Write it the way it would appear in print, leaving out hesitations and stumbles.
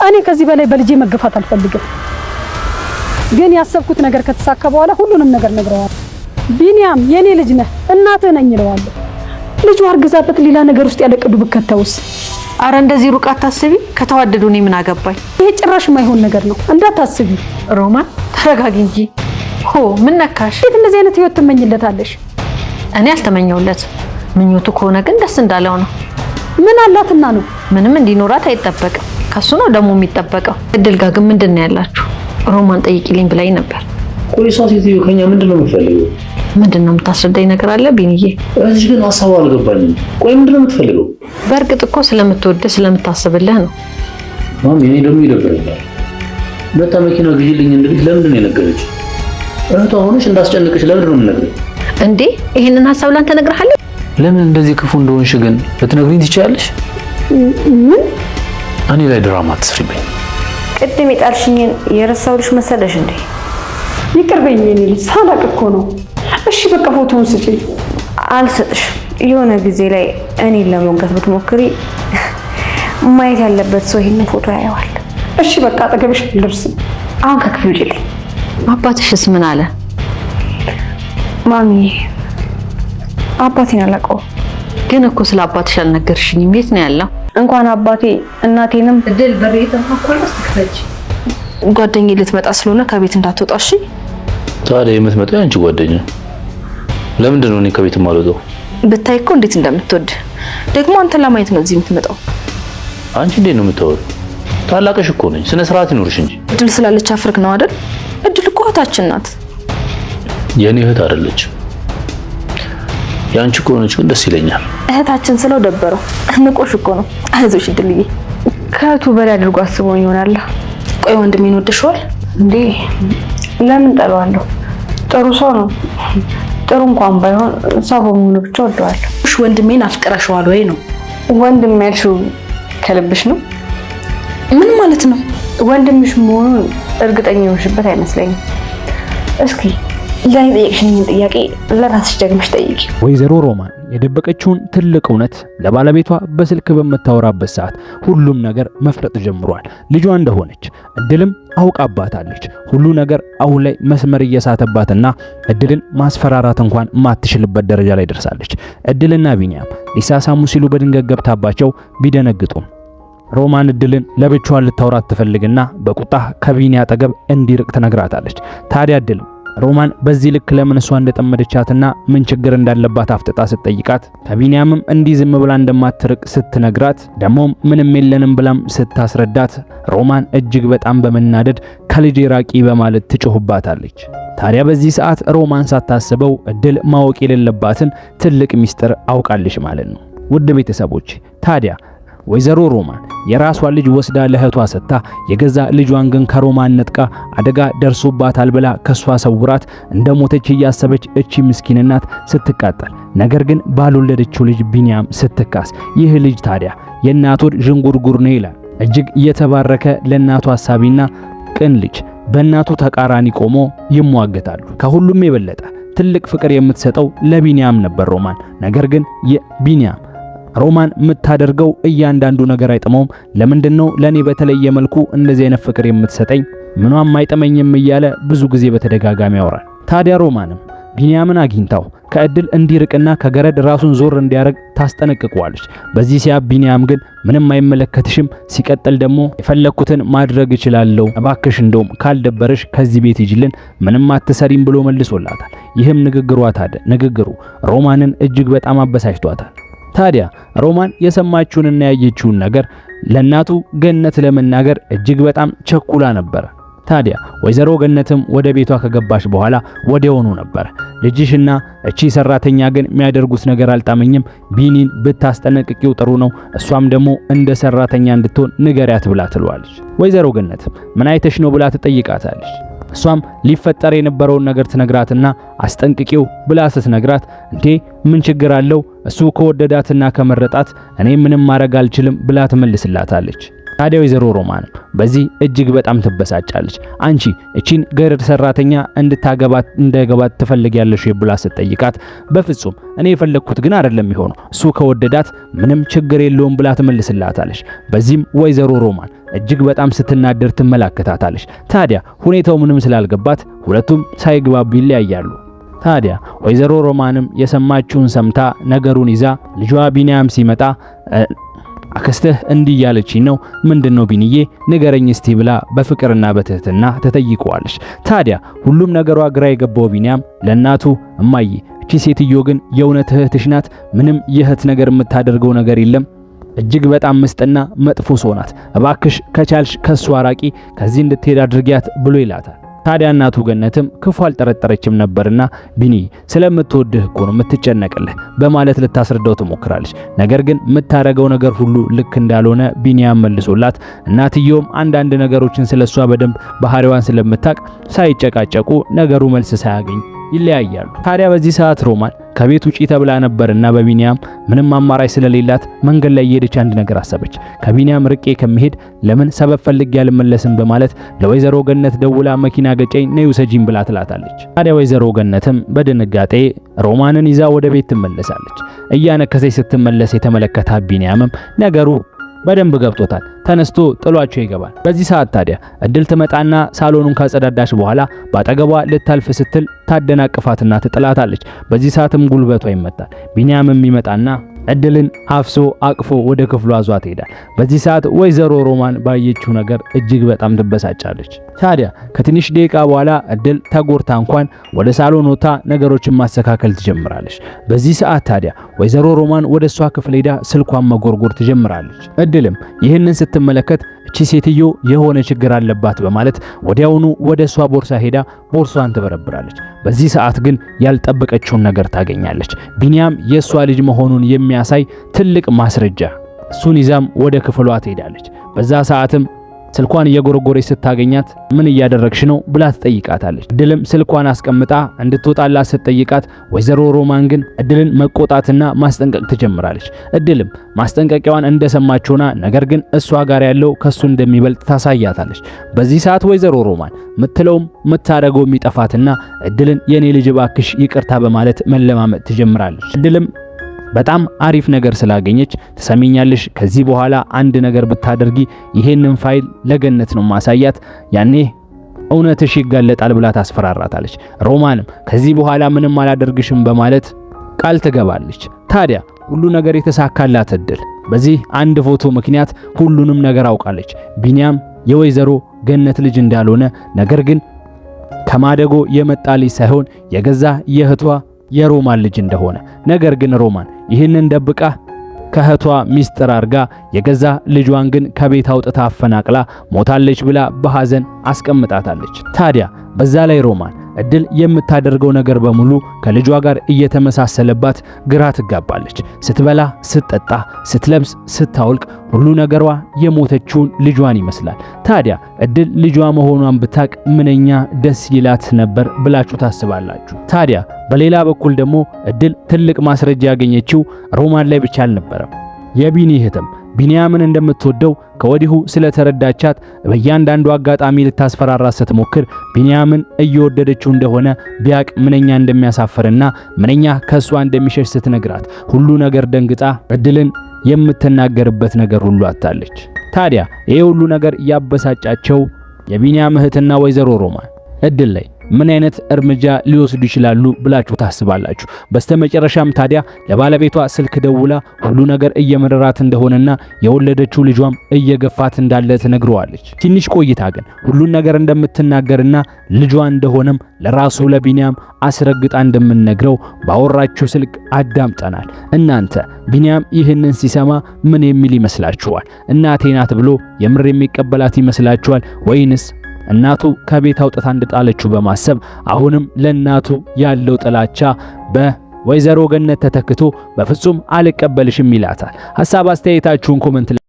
እኔ ከዚህ በላይ በልጄ መገፋት አልፈልግም። ግን ያሰብኩት ነገር ከተሳካ በኋላ ሁሉንም ነገር ነግረዋለሁ። ቢኒያም የኔ ልጅ ነህ፣ እናትህ ነኝ እለዋለሁ። ልጁ አርግዛበት ሌላ ነገር ውስጥ ያለቀዱ ብከተውስ? አረ እንደዚህ ሩቅ አታስቢ። ከተዋደዱ እኔ ምን አገባኝ? ይሄ ጭራሽ የማይሆን ነገር ነው፣ እንዳታስቢ። ሮማን ተረጋጊ እንጂ። ምን ነካሽ? እንዴት እንደዚህ አይነት ህይወት ትመኝለታለሽ? እኔ አልተመኘውለትም። ምኞቱ ከሆነ ግን ደስ እንዳለው ነው። ምን አላትና ነው? ምንም እንዲኖራት አይጠበቅም። ከሱ ነው ደግሞ የሚጠበቀው። እድል ጋር ግን ምንድነው ያላችሁ? ሮማን ጠይቂልኝ ብላኝ ነበር። ቆይ እሷ ሴትዮ ከኛ ምንድነው የምትፈልገው? ምንድነው የምታስረዳኝ ነገር አለ ቢኒዬ? እዚህ ግን ሀሳቡ አልገባኝም። ቆይ ምንድነው የምትፈልገው? በእርግጥ እኮ ስለምትወድ ስለምታስብልህ ነው። ማሚ እኔ ደግሞ ይደብረኛል። መታ መኪና ግዢልኝ እንድልሽ ለምንድን ነው የነገረች? እህቷ ሆነሽ እንዳስጨንቅሽ ለምንድን ነው የምነግረኝ? እንዴ ይሄንን ሀሳብ ላንተ ነግረሃለሁ? ለምን እንደዚህ ክፉ እንደሆንሽ ግን ልትነግሪኝ ትችያለሽ? ምን? እኔ ላይ ድራማ አትስሪብኝ። ቅድም የጣልሽኝን የረሳሁልሽ መሰለሽ እንዴ? ይቅርበኝ የኔ ልጅ፣ ሳላቅ እኮ ነው። እሺ በቃ ፎቶውን ስጪኝ። አልሰጥሽ። የሆነ ጊዜ ላይ እኔን ለመውጋት ብትሞክሪ ማየት ያለበት ሰው ይሄንን ፎቶ ያየዋል። እሺ በቃ አጠገብሽ ልደርስም። አሁን ከክፍል ውጪልኝ። አባትሽስ ምን አለ? ማሚ አባቴን አላውቀውም። ግን እኮ ስለ አባትሽ አልነገርሽኝም። የት ነው ያለው? እንኳን አባቴ እናቴንም እድል በሬ ተንኳኳለስ ትክፈች። ጓደኛዬ ልትመጣ ስለሆነ ከቤት እንዳትወጣ እሺ? ታዲያ የምትመጣው ያንቺ ጓደኛ ለምንድን ነው እኔ ከቤት የማልወጣው? ብታይ እኮ እንዴት እንደምትወድ ደግሞ አንተን ለማየት ነው እዚህ የምትመጣው። አንቺ እንዴት ነው የምታወሪው? ታላቅሽ እኮ ነኝ። ስነ ስርዓት ይኖርሽ እንጂ። እድል ስላለች አፍርክ ነው አይደል? እድል እኮ እህታችን ናት። የኔ እህት አይደለችም። ያንቺ እኮ ነች። ግን ደስ ይለኛል። እህታችን ስለው ደበረው። ንቆሽ እኮ ነው። አይዞሽ እድልዬ። ከእህቱ በላይ አድርጎ አስቦኝ ይሆናል። ቆይ ወንድሜን ወደሽዋል እንዴ? ለምን ጠለዋለሁ? ጥሩ ሰው ነው። ጥሩ እንኳን ባይሆን ሰው በመሆኑ ብቻ ወደዋለሁ። እሺ ወንድሜን አፍቅረሽዋል ወይ ነው? ወንድም ያልሽው ከልብሽ ነው? ምን ማለት ነው? ወንድምሽ መሆኑን እርግጠኛ የሆንሽበት አይመስለኝም። እስኪ ለኔ ጠየቅሽኝን ጥያቄ ለራስሽ ደግመሽ ጠይቂ። ወይዘሮ ሮማን የደበቀችውን ትልቅ እውነት ለባለቤቷ በስልክ በመታወራበት ሰዓት ሁሉም ነገር መፍረጥ ጀምሯል። ልጇ እንደሆነች እድልም አውቃባታለች። ሁሉ ነገር አሁን ላይ መስመር እየሳተባትና እድልን ማስፈራራት እንኳን ማትችልበት ደረጃ ላይ ደርሳለች። እድልና ቢኒያም ሊሳሳሙ ሲሉ በድንገት ገብታባቸው ቢደነግጡም ሮማን እድልን ለብቻዋ ልታወራት ትፈልግና በቁጣ ከቢኒ አጠገብ እንዲርቅ ትነግራታለች። ታዲያ እድል ሮማን በዚህ ልክ ለምን እሷ እንደጠመደቻትና ምን ችግር እንዳለባት አፍጥጣ ስትጠይቃት ከቢኒያምም እንዲህ ዝም ብላ እንደማትርቅ ስትነግራት ደሞም ምንም የለንም ብላም ስታስረዳት ሮማን እጅግ በጣም በመናደድ ከልጄ ራቂ በማለት ትጮህባታለች። ታዲያ በዚህ ሰዓት ሮማን ሳታስበው እድል ማወቅ የሌለባትን ትልቅ ሚስጥር አውቃለች ማለት ነው። ውድ ቤተሰቦች ታዲያ ወይዘሮ ሮማን የራሷን ልጅ ወስዳ ለእህቷ ሰጥታ የገዛ ልጇን ግን ከሮማን ነጥቃ አደጋ ደርሶባታል ብላ ከሷ ሰውራት እንደሞተች እያሰበች እቺ ምስኪን እናት ስትቃጠል፣ ነገር ግን ባልወለደችው ልጅ ቢኒያም ስትካስ፣ ይህ ልጅ ታዲያ የእናቱ ዥንጉርጉር ነው ይላል። እጅግ የተባረከ ለእናቱ ሐሳቢና ቅን ልጅ በእናቱ ተቃራኒ ቆሞ ይሟገታሉ። ከሁሉም የበለጠ ትልቅ ፍቅር የምትሰጠው ለቢኒያም ነበር ሮማን። ነገር ግን የቢኒያም ሮማን የምታደርገው እያንዳንዱ ነገር አይጥመውም። ለምንድነው ለኔ በተለየ መልኩ እንደዚህ አይነት ፍቅር የምትሰጠኝ? ምኗም አይጥመኝም እያለ ብዙ ጊዜ በተደጋጋሚ ያወራል። ታዲያ ሮማንም ቢኒያምን አግኝታው ከእድል እንዲርቅና ከገረድ ራሱን ዞር እንዲያረግ ታስጠነቅቀዋለች። በዚህ ሲያብ ቢኒያም ግን ምንም አይመለከትሽም፣ ሲቀጥል ደግሞ የፈለኩትን ማድረግ እችላለሁ፣ እባክሽ እንደውም ካልደበረሽ ከዚህ ቤት ይጅልን፣ ምንም አትሰሪም ብሎ መልሶላታል። ይህም ንግግሩ ሮማንን እጅግ በጣም አበሳጭቷታል። ታዲያ ሮማን የሰማችውንና ያየችውን ነገር ለእናቱ ገነት ለመናገር እጅግ በጣም ቸኩላ ነበር። ታዲያ ወይዘሮ ገነትም ወደ ቤቷ ከገባች በኋላ ወዲያውኑ ነበር ልጅሽና እቺ ሰራተኛ ግን የሚያደርጉት ነገር አልጣመኝም፣ ቢኒን ብታስጠነቅቂው ጥሩ ነው፣ እሷም ደግሞ እንደ ሰራተኛ እንድትሆን ንገሪያት ብላ ትሏለች። ወይዘሮ ገነት ምን አይተሽ ነው ብላ ትጠይቃታለች። እሷም ሊፈጠር የነበረውን ነገር ትነግራትና አስጠንቅቂው ብላ ስትነግራት እንዴ ምን ችግር አለው እሱ ከወደዳትና ከመረጣት እኔ ምንም ማድረግ አልችልም ብላ ትመልስላታለች። ታዲያ ወይዘሮ ሮማንም በዚህ እጅግ በጣም ትበሳጫለች። አንቺ እቺን ገረድ ሰራተኛ እንዳይገባት ትፈልጊያለሽ ብላ ስትጠይቃት በፍጹም እኔ የፈለኩት ግን አይደለም የሚሆነው እሱ ከወደዳት ምንም ችግር የለውም ብላ ትመልስላታለች። በዚህም ወይዘሮ ሮማን እጅግ በጣም ስትናደር ትመለከታታለች። ታዲያ ሁኔታው ምንም ስላልገባት ሁለቱም ሳይግባቡ ይለያያሉ። ታዲያ ወይዘሮ ሮማንም የሰማችውን ሰምታ ነገሩን ይዛ ልጇ ቢኒያም ሲመጣ አክስትህ እንዲህ ያለችኝ ነው ምንድነው ቢኒዬ ንገረኝ እስቲ ብላ በፍቅርና በትህትና ተጠይቀዋለች። ታዲያ ሁሉም ነገሯ ግራ የገባው ቢኒያም ለእናቱ እማዬ እቺ ሴትዮ ግን የእውነት እህትሽ ናት? ምንም የእህት ነገር የምታደርገው ነገር የለም እጅግ በጣም ምስጥና መጥፎ ሰው ናት። እባክሽ ከቻልሽ ከሷ አራቂ ከዚህ እንድትሄድ አድርጊያት ብሎ ይላታል። ታዲያ እናቱ ገነትም ክፉ አልጠረጠረችም ነበርና ቢኒ ስለምትወድህ እኮ ነው የምትጨነቅልህ በማለት ልታስረዳው ትሞክራለች። ነገር ግን የምታረገው ነገር ሁሉ ልክ እንዳልሆነ ቢኒያም መልሶላት እናትየውም አንዳንድ ነገሮችን ስለሷ በደንብ ባህሪዋን ስለምታቅ ሳይጨቃጨቁ ነገሩ መልስ ሳያገኝ ይለያያሉ። ታዲያ በዚህ ሰዓት ሮማን ከቤት ውጪ ተብላ ነበርና በቢኒያም ምንም አማራጭ ስለሌላት መንገድ ላይ እየሄደች አንድ ነገር አሰበች። ከቢኒያም ርቄ ከመሄድ ለምን ሰበብ ፈልጌ ያልመለስም በማለት ለወይዘሮ ገነት ደውላ መኪና ገጨኝ ነይ ውሰጂኝ ብላ ትላታለች። ታዲያ ወይዘሮ ገነትም በድንጋጤ ሮማንን ይዛ ወደ ቤት ትመለሳለች። እያነከሰች ስትመለስ የተመለከታት ቢኒያምም ነገሩ በደንብ ገብቶታል። ተነስቶ ጥሏቸው ይገባል። በዚህ ሰዓት ታዲያ እድል ትመጣና ሳሎኑን ካጸዳዳች በኋላ ባጠገቧ ልታልፍ ስትል ታደናቅፋትና ትጥላታለች። በዚህ ሰዓትም ጉልበቷ ይመታል። ቢኒያምም ይመጣና እድልን አፍሶ አቅፎ ወደ ክፍሏ አዟት ይሄዳል። በዚህ ሰዓት ወይዘሮ ሮማን ባየችው ነገር እጅግ በጣም ትበሳጫለች። ታዲያ ከትንሽ ደቂቃ በኋላ እድል ተጎርታ እንኳን ወደ ሳሎን ወጣ ነገሮችን ማስተካከል ትጀምራለች። በዚህ ሰዓት ታዲያ ወይዘሮ ሮማን ወደ እሷ ክፍል ሄዳ ስልኳን መጎርጎር ትጀምራለች። እድልም ይህንን ስትመለከት እቺ ሴትዮ የሆነ ችግር አለባት በማለት ወዲያውኑ ወደ እሷ ቦርሳ ሄዳ ቦርሷን ትበረብራለች። በዚህ ሰዓት ግን ያልጠበቀችውን ነገር ታገኛለች። ቢኒያም የእሷ ልጅ መሆኑን የሚያሳይ ትልቅ ማስረጃ። እሱን ይዛም ወደ ክፍሏ ትሄዳለች። በዛ ሰዓትም ስልኳን እየጎረጎረች ስታገኛት ምን እያደረግሽ ነው ብላ ትጠይቃታለች። እድልም ስልኳን አስቀምጣ እንድትወጣላት ስትጠይቃት ወይዘሮ ሮማን ግን እድልን መቆጣትና ማስጠንቀቅ ትጀምራለች። እድልም ማስጠንቀቂያዋን እንደሰማችውና ነገር ግን እሷ ጋር ያለው ከሱ እንደሚበልጥ ታሳያታለች። በዚህ ሰዓት ወይዘሮ ሮማን ምትለውም ምታረገው የሚጠፋትና እድልን የኔ ልጅ ባክሽ ይቅርታ በማለት መለማመጥ ትጀምራለች። እድልም በጣም አሪፍ ነገር ስላገኘች ትሰሚኛለሽ፣ ከዚህ በኋላ አንድ ነገር ብታደርጊ ይሄንን ፋይል ለገነት ነው ማሳያት፣ ያኔ እውነትሽ ይጋለጣል ብላ ታስፈራራታለች። ሮማንም ከዚህ በኋላ ምንም አላደርግሽም በማለት ቃል ትገባለች። ታዲያ ሁሉ ነገር የተሳካላት እድል በዚህ አንድ ፎቶ ምክንያት ሁሉንም ነገር አውቃለች። ቢኒያም የወይዘሮ ገነት ልጅ እንዳልሆነ ነገር ግን ከማደጎ የመጣ ልጅ ሳይሆን የገዛ የእህቷ የሮማን ልጅ እንደሆነ ነገር ግን ሮማን ይህንን ደብቃ ከእህቷ ሚስጥር አርጋ የገዛ ልጇን ግን ከቤት አውጥታ አፈናቅላ ሞታለች ብላ በሐዘን አስቀምጣታለች። ታዲያ በዛ ላይ ሮማን እድል የምታደርገው ነገር በሙሉ ከልጇ ጋር እየተመሳሰለባት ግራ ትጋባለች። ስትበላ፣ ስትጠጣ፣ ስትለብስ፣ ስታውልቅ ሁሉ ነገሯ የሞተችውን ልጇን ይመስላል። ታዲያ እድል ልጇ መሆኗን ብታቅ ምንኛ ደስ ይላት ነበር ብላችሁ ታስባላችሁ? ታዲያ በሌላ በኩል ደግሞ እድል ትልቅ ማስረጃ ያገኘችው ሮማን ላይ ብቻ አልነበረም። የቢኒ እህትም ቢኒያምን እንደምትወደው ከወዲሁ ስለተረዳቻት በእያንዳንዱ አጋጣሚ ልታስፈራራት ስትሞክር ቢኒያምን እየወደደችው እንደሆነ ቢያቅ ምንኛ እንደሚያሳፍርና ምንኛ ከሷ እንደሚሸሽ ስትነግራት ሁሉ ነገር ደንግጣ እድልን የምትናገርበት ነገር ሁሉ አጣለች። ታዲያ ይሄ ሁሉ ነገር ያበሳጫቸው የቢኒያም እህትና ወይዘሮ ሮማን እድል ላይ ምን አይነት እርምጃ ሊወስዱ ይችላሉ ብላችሁ ታስባላችሁ? በስተመጨረሻም ታዲያ ለባለቤቷ ስልክ ደውላ ሁሉ ነገር እየመረራት እንደሆነና የወለደችው ልጇም እየገፋት እንዳለ ትነግረዋለች። ትንሽ ቆይታ ግን ሁሉን ነገር እንደምትናገርና ልጇ እንደሆነም ለራሱ ለቢኒያም አስረግጣ እንደምትነግረው ባወራችው ስልክ አዳምጠናል። እናንተ ቢኒያም ይህንን ሲሰማ ምን የሚል ይመስላችኋል? እናቴ ናት ብሎ የምር የሚቀበላት ይመስላችኋል ወይንስ እናቱ ከቤት አውጥታ እንደጣለችው በማሰብ አሁንም ለእናቱ ያለው ጥላቻ በወይዘሮ ገነት ተተክቶ በፍጹም አልቀበልሽም ይላታል? ሐሳብ አስተያየታችሁን ኮሜንት